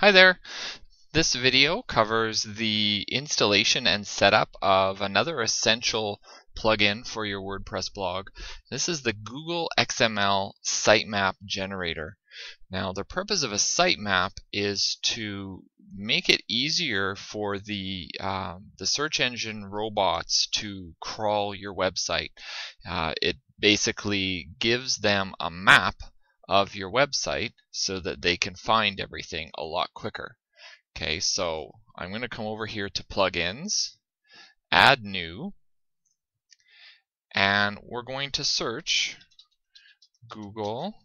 Hi there. This video covers the installation and setup of another essential plugin for your WordPress blog. This is the Google XML Sitemap generator. Now, the purpose of a sitemap is to make it easier for the search engine robots to crawl your website. It basically gives them a map of your website so that they can find everything a lot quicker. Okay, so I'm going to come over here to plugins, add new, and we're going to search Google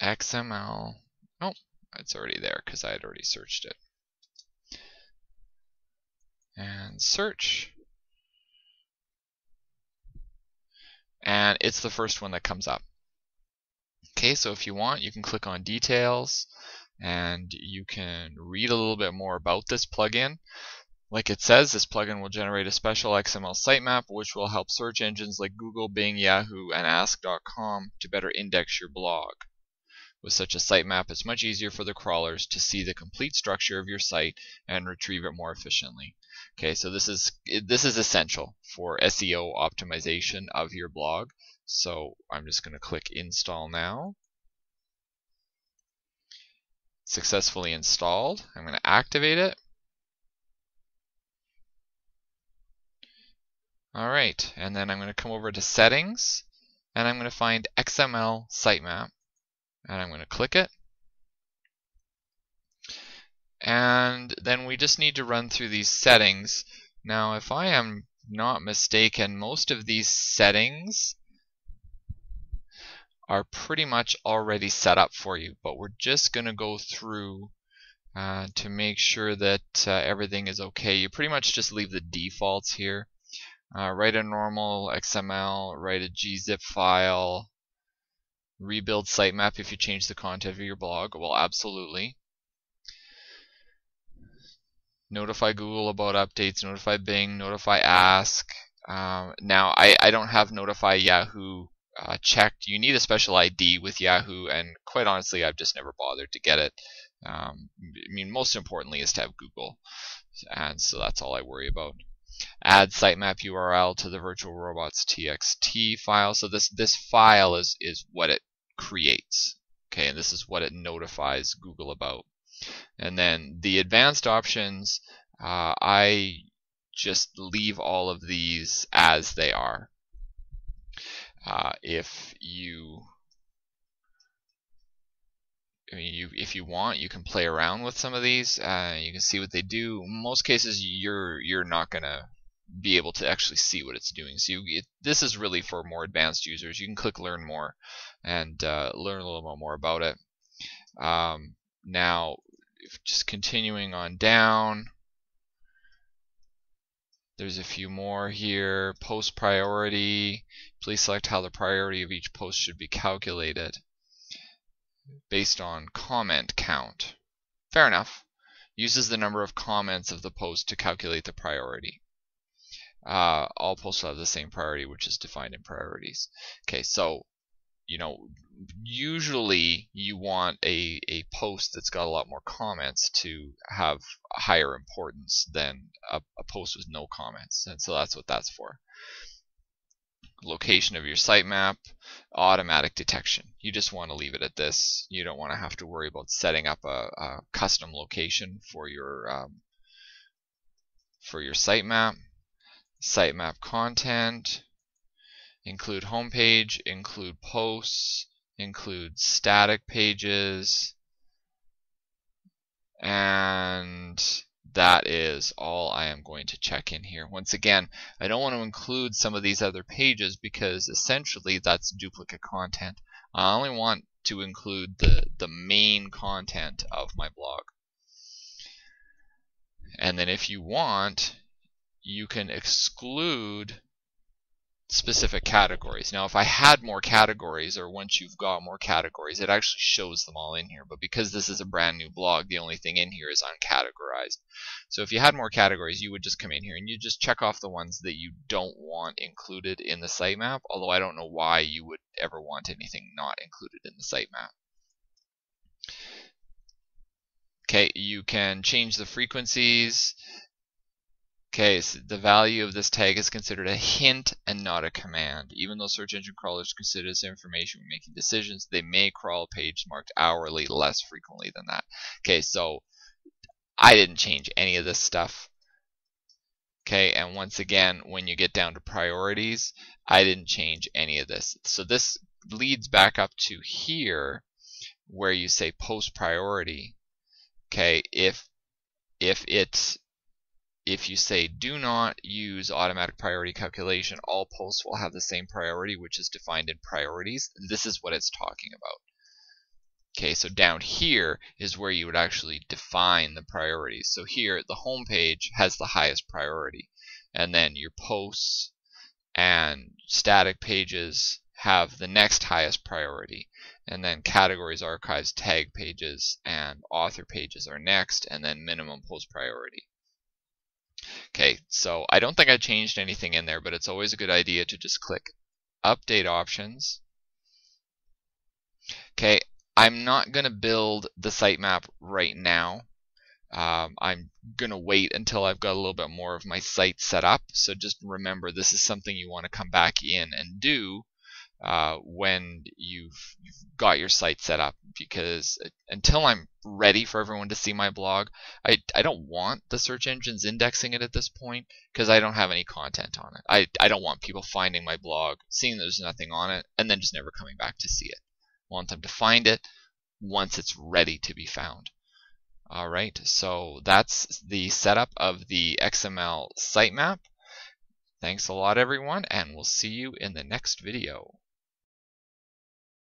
XML. Oh, it's already there because I had already searched it. And search. And it's the first one that comes up. Okay, so if you want, you can click on details and you can read a little bit more about this plugin. Like it says, this plugin will generate a special XML sitemap which will help search engines like Google, Bing, Yahoo, and Ask.com to better index your blog. With such a sitemap, it's much easier for the crawlers to see the complete structure of your site and retrieve it more efficiently. Okay, so this is essential for SEO optimization of your blog. So I'm just going to click install now. Successfully installed. I'm going to activate it. Alright, and then I'm going to come over to settings and I'm going to find XML Sitemap and I'm going to click it. And then we just need to run through these settings. Now, if I am not mistaken, most of these settings are pretty much already set up for you, but we're just going to go through to make sure that everything is okay. You pretty much just leave the defaults here. Write a normal XML, write a gzip file, rebuild sitemap if you change the content of your blog. Well, absolutely. Notify Google about updates, notify Bing, notify Ask. Now, I don't have notify Yahoo checked. You need a special ID with Yahoo, and quite honestly, I've just never bothered to get it. I mean, most importantly is to have Google, and so that's all I worry about. Add sitemap URL to the virtual robots txt file. So this file is what it creates. Okay, and this is what it notifies Google about. And then the advanced options, I just leave all of these as they are. If you want, you can play around with some of these. You can see what they do. In most cases, you're not gonna be able to actually see what it's doing. So this is really for more advanced users. You can click Learn More and learn a little bit more about it. Now, just continuing on down, there's a few more here. Post priority. Please select how the priority of each post should be calculated based on comment count. Fair enough. Uses the number of comments of the post to calculate the priority. All posts will have the same priority, which is defined in priorities. Okay, so usually you want a post that's got a lot more comments to have a higher importance than a post with no comments, and so that's what that's for. Location of your sitemap, automatic detection. You just want to leave it at this. You don't want to have to worry about setting up a custom location for your sitemap. Sitemap content, include homepage, include posts, include static pages, and that is all I am going to check in here. Once again, I don't want to include some of these other pages because essentially that's duplicate content. I only want to include the main content of my blog. And then if you want, you can exclude specific categories. Now, if I had more categories, or once you've got more categories, it actually shows them all in here. But because this is a brand new blog, the only thing in here is uncategorized. So if you had more categories, you would just come in here and you just check off the ones that you don't want included in the sitemap, although I don't know why you would ever want anything not included in the sitemap. Okay, you can change the frequencies. Okay, so the value of this tag is considered a hint and not a command. Even though search engine crawlers consider this information when making decisions, they may crawl a page marked hourly less frequently than that. Okay, so I didn't change any of this stuff. Okay, and once again, when you get down to priorities, I didn't change any of this. So this leads back up to here where you say post priority. Okay, if you say do not use automatic priority calculation, all posts will have the same priority, which is defined in priorities. This is what it's talking about. Okay, so down here is where you would actually define the priorities. So here, the home page has the highest priority, and then your posts and static pages have the next highest priority, and then categories, archives, tag pages, and author pages are next, and then minimum post priority. Okay, so I don't think I changed anything in there, but it's always a good idea to just click Update Options. Okay, I'm not going to build the sitemap right now. I'm going to wait until I've got a little bit more of my site set up. So just remember, this is something you want to come back in and do when you've got your site set up, because until I'm ready for everyone to see my blog, I don't want the search engines indexing it at this point, because I don't have any content on it. I don't want people finding my blog, seeing there's nothing on it, and then just never coming back to see it. I want them to find it once it's ready to be found. Alright, so that's the setup of the XML sitemap. Thanks a lot, everyone, and we'll see you in the next video.